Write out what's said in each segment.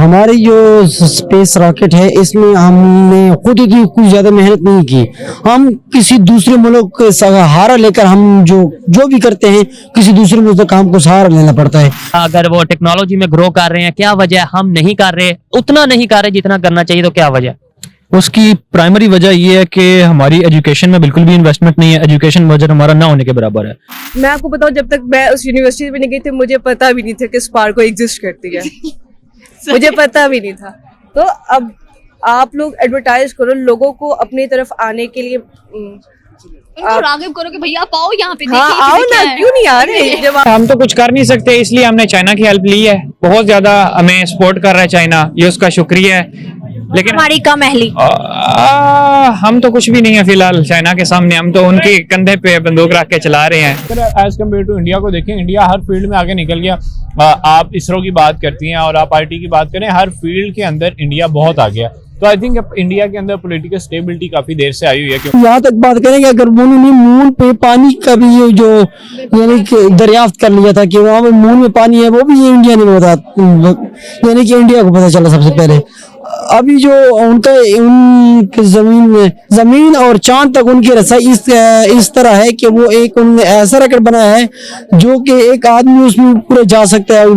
हमारी जो space rocket है इसमें हमने खुद ही कुछ ज्यादा मेहनत नहीं की। हम किसी दूसरे मुल्क के सहारा लेकर हम जो भी करते हैं किसी दूसरे मुल्क का हमको सहारा लेना पड़ता है। अगर वो टेक्नोलॉजी में ग्रो कर रहे हैं, क्या वजह है हम नहीं कर रहे, उतना नहीं कर रहे जितना करना चाहिए, तो क्या वजह? उसकी प्राइमरी वजह ये है कि हमारी एजुकेशन में बिल्कुल भी इन्वेस्टमेंट नहीं है। एजुकेशन बजट हमारा ना होने के बराबर है। मैं आपको बताऊं, जब तक मैं उस यूनिवर्सिटी में नहीं गई थी मुझे पता भी नहीं था कि स्पार्को एग्जिस्ट करती है। मुझे पता भी नहीं था। तो अब आप लोग एडवर्टाइज करो लोगों को अपनी तरफ आने के लिए, उनको रागिब करो कि भैया आप आओ यहाँ पे, हाँ देखिए आओ चीज़ें ना, क्या है। क्यों नहीं आ रहे? जब हम तो कुछ कर नहीं सकते, इसलिए हमने चाइना की हेल्प ली है। बहुत ज्यादा हमें सपोर्ट कर रहा है चाइना, ये उसका शुक्रिया है। लेकिन हमारी कम अहली हम तो कुछ भी नहीं है फिलहाल चाइना के सामने। हम तो उनके कंधे पे बंदूक रख के चला रहे हैं। एज कम्पेयर टू इंडिया को देखें, इंडिया हर फील्ड में आगे निकल गया। आप इसरो की बात करती हैं और आप आईटी की बात करें, हर फील्ड के अंदर इंडिया बहुत आ गया। तो आई थिंक इंडिया के अंदर पॉलिटिकल स्टेबिलिटी काफी देर से आई हुई है। यहाँ तक बात करेंगे, अगर उन्होंने मून पे पानी का भी ये जो यानी कि दरियाफ्त कर लिया था कि वहाँ पे मून में पानी है, वो भी ये इंडिया ने बता, यानी कि इंडिया को पता चला सबसे पहले। अभी जो उनके जमीन और चांद तक उनकी रसाई इस तरह है कि वो एक उन्होंने ऐसा रॉकेट बनाया है जो कि एक आदमी उसमें पूरे जा सकता है,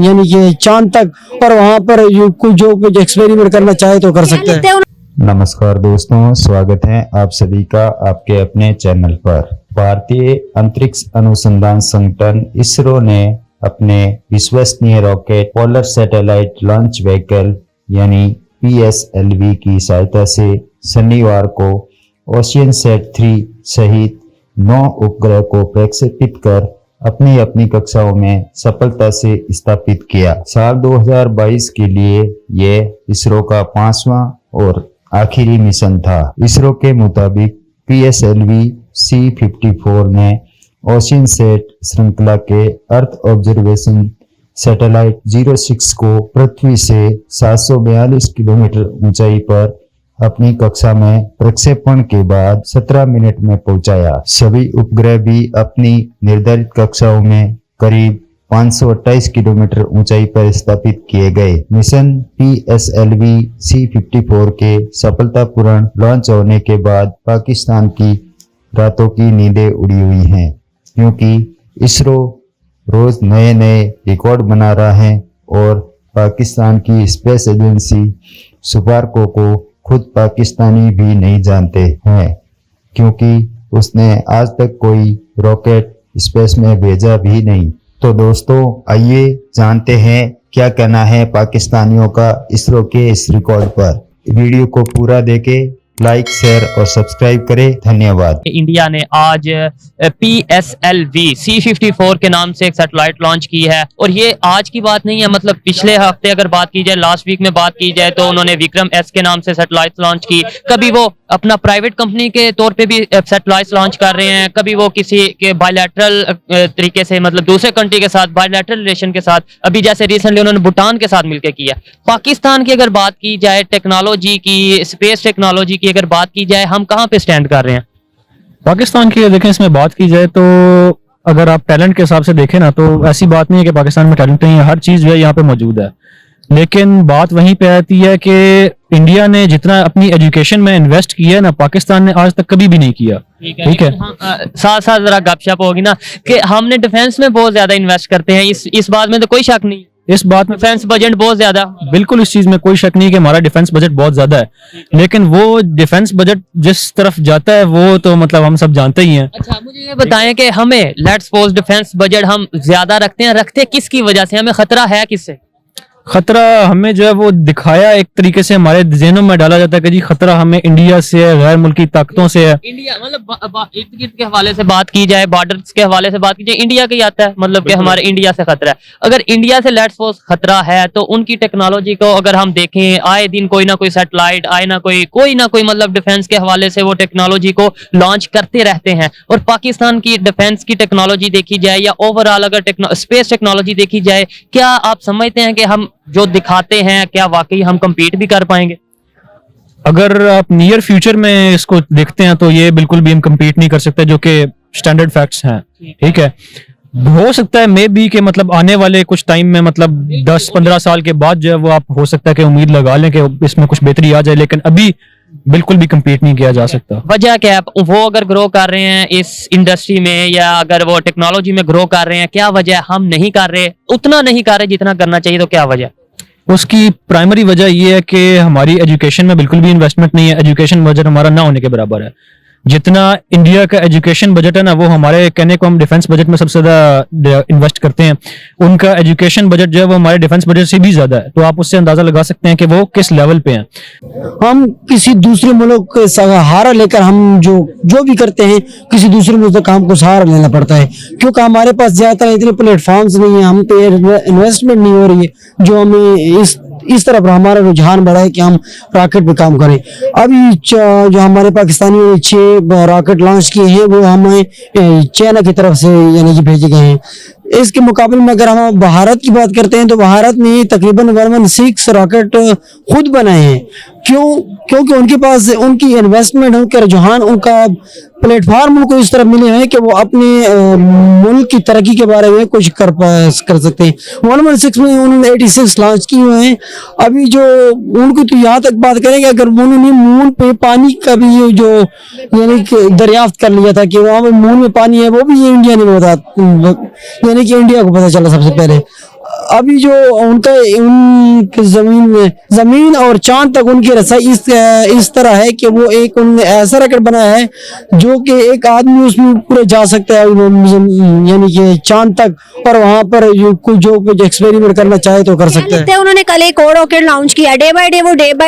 यानी कि चांद तक, और वहां पर जो कुछ एक्सपेरिमेंट करना चाहे तो कर सकता है। नमस्कार दोस्तों, स्वागत है आप सभी का आपके अपने चैनल पर। भारतीय अंतरिक्ष अनुसंधान संगठन इसरो ने अपने विश्वसनीय rocket polar satellite launch vehicle यानी PSLV की सहायता से शनिवार को ओशियनसैट 3 सहित 9 उपग्रह को प्रक्षेपित कर अपनी अपनी कक्षाओं में सफलता से स्थापित किया। साल 2022 के लिए ये इसरो का 5वां और आखिरी मिशन था। इसरो के मुताबिक PSLV C-54 ने ओशियनसैट श्रृंखला के अर्थ ऑब्जर्वेशन सैटेलाइट 06 को पृथ्वी से 742 किलोमीटर ऊंचाई पर अपनी कक्षा में प्रक्षेपण के बाद 17 मिनट में पहुंचाया। सभी उपग्रह भी अपनी निर्धारित कक्षाओं में करीब 528 किलोमीटर ऊंचाई पर स्थापित किए गए। मिशन PSLV C-54 के सफलतापूर्ण लॉन्च होने के बाद पाकिस्तान की रातों की नींदें उड़ी हुई हैं, क्योंकि इसरो रोज नए नए रिकॉर्ड बना रहा है और पाकिस्तान की स्पेस एजेंसी स्पार्को को खुद पाकिस्तानी भी नहीं जानते हैं, क्योंकि उसने आज तक कोई रॉकेट स्पेस में भेजा भी नहीं। तो दोस्तों, आइए जानते हैं क्या कहना है पाकिस्तानियों का इसरो के इस रिकॉर्ड पर। वीडियो को पूरा देखें, लाइक, शेयर और सब्सक्राइब करें। धन्यवाद। इंडिया ने आज PSLV C-54 के नाम से एक सैटेलाइट लॉन्च की है, और ये आज की बात नहीं है, मतलब पिछले हफ्ते अगर बात की जाए, लास्ट वीक में बात की जाए, तो उन्होंने विक्रम S के नाम से सैटेलाइट लॉन्च की। कभी वो अपना प्राइवेट कंपनी के तौर पे भी सैटेलाइट लॉन्च कर रहे हैं, कभी वो किसी के बायलैटरल तरीके से, मतलब दूसरे कंट्री के साथ बायलैटरल रिलेशन के साथ, अभी जैसे रिसेंटली उन्होंने भूटान के साथ मिलकर किया। पाकिस्तान की अगर बात की जाए टेक्नोलॉजी की, स्पेस टेक्नोलॉजी की अगर बात की जाए, हम कहाँ पे स्टैंड कर रहे हैं? पाकिस्तान की देखें, इसमें बात की जाए तो अगर आप टैलेंट के हिसाब से देखें ना, तो ऐसी बात नहीं है कि पाकिस्तान में टैलेंट नहीं है, हर चीज जो है यहाँ पे मौजूद है। लेकिन बात वहीं पे आती है कि इंडिया ने जितना अपनी एजुकेशन में इन्वेस्ट किया है ना, पाकिस्तान ने आज तक कभी भी नहीं किया। ठीक है, साथ साथ जरा गपशप होगी ना कि हमने डिफेंस में बहुत ज्यादा इन्वेस्ट करते हैं, इस बात में तो कोई शक नहीं। इस बात में डिफेंस बजट बहुत ज्यादा, बिल्कुल इस चीज में कोई शक नहीं कि हमारा डिफेंस बजट बहुत ज्यादा है, लेकिन वो डिफेंस बजट जिस तरफ जाता है वो तो मतलब हम सब जानते ही हैं। अच्छा, मुझे ये बताएं कि हमें लेट्स सपोज डिफेंस बजट हम ज्यादा रखते किसकी वजह से? हमें खतरा है किससे? खतरा हमें जो है वो दिखाया एक तरीके से, हमारे ज़हनों में डाला जाता है कि जी खतरा हमें इंडिया से है, गैर मुल्की ताकतों से है। इंडिया मतलब इर्द गिर्द के हवाले से बात की जाए, बॉर्डर्स के हवाले से बात की जाए, इंडिया का ही आता है, मतलब कि हमारे इंडिया से खतरा है। अगर इंडिया से लेट्स सपोज खतरा है, तो उनकी टेक्नोलॉजी को अगर हम देखें, आए दिन कोई ना कोई सैटेलाइट, आए ना कोई मतलब डिफेंस के हवाले से वो टेक्नोलॉजी को लॉन्च करते रहते हैं। और पाकिस्तान की डिफेंस की टेक्नोलॉजी देखी जाए या ओवरऑल अगर स्पेस टेक्नोलॉजी देखी जाए, क्या आप समझते हैं कि हम जो दिखाते हैं क्या वाकई हम compete भी कर पाएंगे? अगर आप नियर फ्यूचर में इसको देखते हैं तो ये बिल्कुल भी हम compete नहीं कर सकते, जो कि स्टैंडर्ड फैक्ट्स हैं। ठीक है, हो सकता है मे बी के मतलब आने वाले कुछ टाइम में मतलब 10-15 साल के बाद जो है वो आप हो सकता है कि उम्मीद लगा लें कि इसमें कुछ बेहतरी आ जाए, लेकिन अभी बिल्कुल भी compete नहीं किया जा सकता। वजह क्या है? वो अगर ग्रो कर रहे हैं इस इंडस्ट्री में या अगर वो टेक्नोलॉजी में ग्रो कर रहे हैं, क्या वजह है हम नहीं कर रहे, उतना नहीं कर रहे जितना करना चाहिए? तो क्या वजह? उसकी प्राइमरी वजह ये है कि हमारी एजुकेशन में बिल्कुल भी इन्वेस्टमेंट नहीं है। एजुकेशन बजट हमारा ना होने के बराबर है। जितना इंडिया का एजुकेशन बजट है ना, वो हमारे कहने को हम डिफेंस बजट में सबसे ज्यादा इन्वेस्ट करते हैं, उनका एजुकेशन बजट जो है वो हमारे डिफेंस बजट से भी ज्यादा है। तो आप उससे अंदाजा लगा सकते हैं कि वो किस लेवल पे हैं। हम किसी दूसरे मुल्क के सहारा लेकर हम जो भी करते हैं, किसी दूसरे मुल्क का हमको सहारा लेना पड़ता है, क्योंकि हमारे पास ज्यादातर इतने प्लेटफॉर्म्स नहीं है, हम पे इन्वेस्टमेंट नहीं हो रही है जो हमें इस तरफ हमारा रुझान बढ़ा है कि हम रॉकेट पे काम करें। अभी जो हमारे पाकिस्तानियों ने 6 रॉकेट लॉन्च किए हैं वो हमें चाइना की तरफ से यानी कि भेजे गए हैं। इसके मुकाबले में अगर हम भारत की बात करते हैं तो भारत ने तकरीबन 6 रॉकेट खुद बनाए हैं। क्योंकि उनके पास उनकी इन्वेस्टमेंट, उनका रुझान, उनका प्लेटफॉर्म उनको इस तरह मिले हैं कि वो अपने मुल्क की तरक्की के बारे में कुछ कर सकते हैं। 116 में उन्होंने 86 लॉन्च किए हुए हैं। अभी जो उनको तो यहाँ तक बात करेंगे, अगर उन्होंने मून पे पानी का भी जो यानी कि दरियाफ्त कर लिया था कि वहाँ पे मून में पानी है, वो भी ये इंडिया ने बता, यानी कि इंडिया को पता चला सबसे पहले। अभी जो उनकी जमीन और चांद तक उनकी रसाई इस तरह है कि वो एक उन्होंने ऐसा रॉकेट बनाया है जो कि एक आदमी उसमें पूरे जा सकता है यानी कि चांद तक, और वहां पर जो कुछ एक्सपेरिमेंट करना चाहे तो कर सकते हैं। उन्होंने कल एक और रॉकेट लॉन्च किया। डे बाय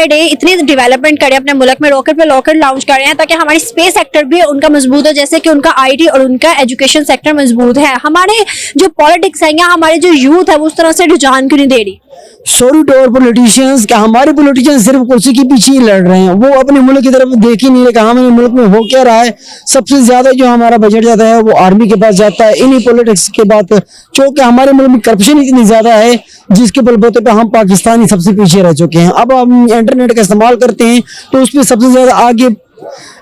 डे इतनी डेवलपमेंट करे अपने मुल्क में, रॉकेट पे रॉकेट लॉन्च कर रहे हैं ताकि हमारी स्पेस सेक्टर भी उनका मजबूत हो, जैसे कि उनका आईटी और उनका एजुकेशन सेक्टर मजबूत है। हमारे जो पॉलिटिक्स है या हमारे जो यूथ है वो उस तरह से रुझान क्यों नहीं दे रही? सॉरी टू आवर पॉलिटिशियंस, क्या हमारे पॉलिटिशियंस सिर्फ कुर्सी के पीछे ही लड़ रहे हैं, वो अपने मुल्क की तरफ देख ही नहीं रहे कि हमारे मुल्क में हो क्या रहा है। सबसे ज्यादा जो हमारा बजट जाता है वो आर्मी के पास जाता है, इन्हीं पॉलिटिक्स के बाद, क्योंकि हमारे मुल्क में करप्शन इतनी ज्यादा है जिसके बलबूते पे हम पाकिस्तानी सबसे पीछे रह चुके हैं। अब हम इंटरनेट का इस्तेमाल करते हैं तो उसमें सबसे ज्यादा आगे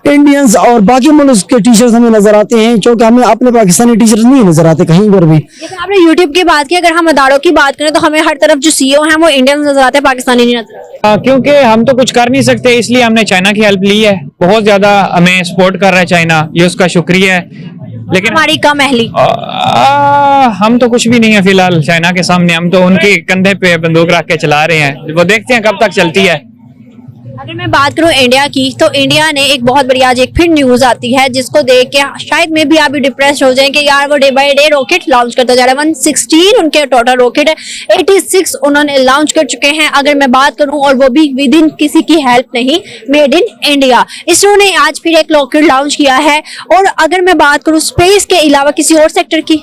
इंडियंस और बाकी मुल्क के टीचर्स हमें नजर आते हैं, क्योंकि हमें अपने पाकिस्तानी टीचर्स नहीं नजर आते कहीं पर भी। जैसे आपने यूट्यूब की बात की, अगर हम अदारों की बात करें तो हमें हर तरफ जो सीईओ हैं वो इंडियन नजर आते हैं, पाकिस्तानी नहीं नजर आते। क्योंकि हम तो कुछ कर नहीं सकते, इसलिए हमने चाइना की हेल्प ली है। बहुत ज्यादा हमें सपोर्ट कर रहा है चाइना, ये उसका शुक्रिया है। लेकिन हमारी कम अहली, हम तो कुछ भी नहीं है फिलहाल चाइना के सामने। हम तो उनके कंधे पे बंदूक रख के चला रहे हैं, वो देखते हैं कब तक चलती है। अगर मैं बात करूं इंडिया की, तो इंडिया ने एक बहुत बड़ी आज एक फिर न्यूज आती है जिसको देख के शायद में भी आप भी डिप्रेस हो जाएं कि यार वो day by day rocket launch करता जा रहा है। 116 उनके टोटल रॉकेट है, 86 उन्होंने लॉन्च कर चुके हैं अगर मैं बात करूं, और वो भी विद इन किसी की हेल्प नहीं, मेड इन इंडिया। इसरो ने आज फिर एक रॉकेट लॉन्च किया है। और अगर मैं बात करूं स्पेस के अलावा किसी और सेक्टर की,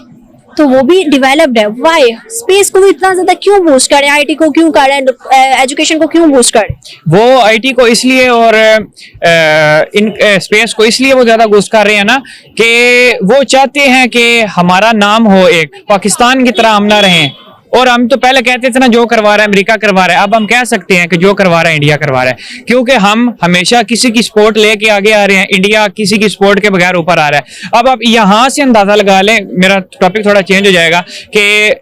तो वो भी डेवलप्ड है। वाई स्पेस को इतना ज्यादा क्यों बूस्ट करें, आईटी को क्यों करें, एजुकेशन को क्यों बूस्ट करें? वो आईटी को इसलिए और इन स्पेस को इसलिए वो ज्यादा बूस्ट कर रहे हैं ना कि वो चाहते हैं कि हमारा नाम हो, एक पाकिस्तान की तरह हम ना रहें। और हम तो पहले कहते थे ना जो करवा रहा है अमेरिका करवा रहा है, अब हम कह सकते हैं कि जो करवा रहा है इंडिया करवा रहा है, क्योंकि हम हमेशा किसी की सपोर्ट लेके आगे आ रहे हैं, इंडिया किसी की सपोर्ट के बगैर ऊपर आ रहा है। अब आप यहां से अंदाजा लगा लें, मेरा टॉपिक थोड़ा चेंज हो जाएगा, कि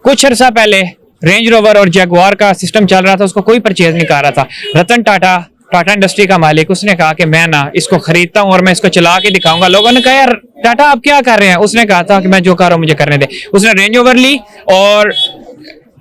कुछ अर्सा पहले रेंज रोवर और जगुआर का सिस्टम चल रहा था, उसको कोई परचेज नहीं कर रहा था। रतन टाटा इंडस्ट्री का मालिक, उसने कहा कि मैं ना इसको खरीदता हूं और मैं इसको चला के दिखाऊंगा। लोगों ने कहा यार टाटा आप क्या कर रहे हैं, उसने कहा था कि मैं जो कर रहा हूं मुझे करने दे। उसने रेंज रोवर ली और